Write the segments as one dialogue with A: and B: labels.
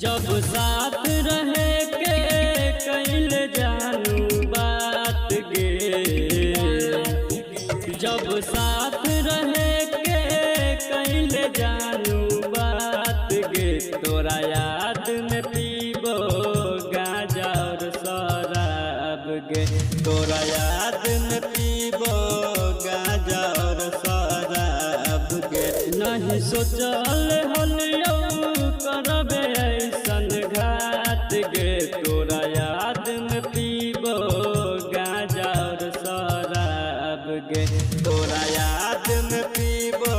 A: जब साथ रहे के कैल जानू बात गे, जब साथ रहे के कैल जानू बात गे, तोरा याद में पीबो गांजा और शराब गे, तोरा याद में पीबो गांजा और शराब गे। नहीं सोचल हलियो करबे ऐसन घाट गे, तोरा याद में पीबो गांजा और शराब गे, तोरा याद में पीबो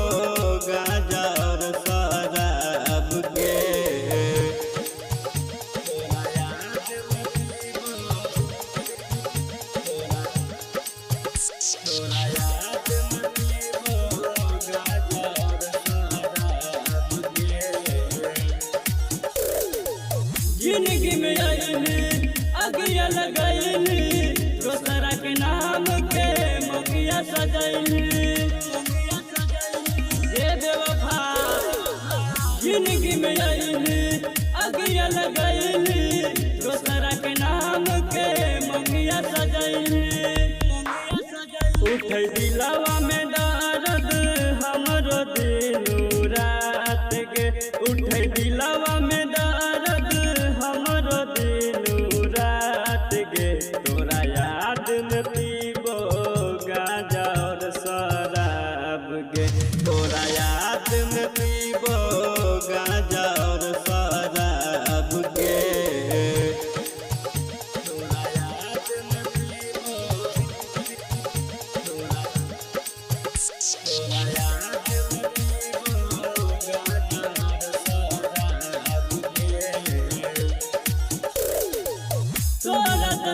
A: गांजा और शराब गे। जिंदगी में आईली अगिया लगैली, दोसरा के नाम के मोगिया सजैली, ये बेवफा। जिंदगी में आईली अगिया लगैली, दोसरा के नाम के मोगिया सजैली। उठै दिलवा में दर्द हमरो दिनू रात के, उठै दिलवा में दर्द हमरो दिनू रात गे, तोरा याद में पीबो गांजा और शराब गे, तोरा याद में पीबो गांजा और शराब गे।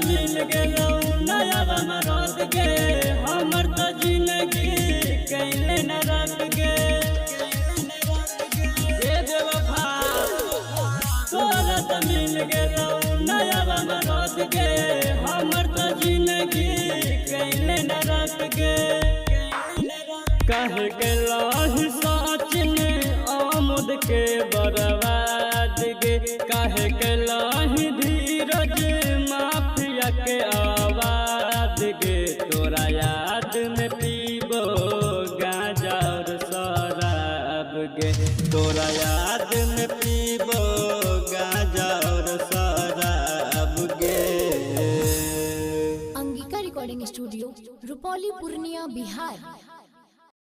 A: मिल गेलौ नया रमरत गे, हमर तो जिंदगी कैले न रत गे, ये बेवफा। तोरा तो मिल गेलौ नया रमरत गे, हमर तो जिंदगी कैले न रत गे। कह गेलौ सचिन आमुद के बर्बाद गे, कह गेलौ धीरज माफिया के आवाज गे, तोरा याद में पीबो गांजा और शराब गे, तोरा याद में पीबो गांजा और शराब गे।
B: Angika recording studio, Rupauli, Purnia, Bihar.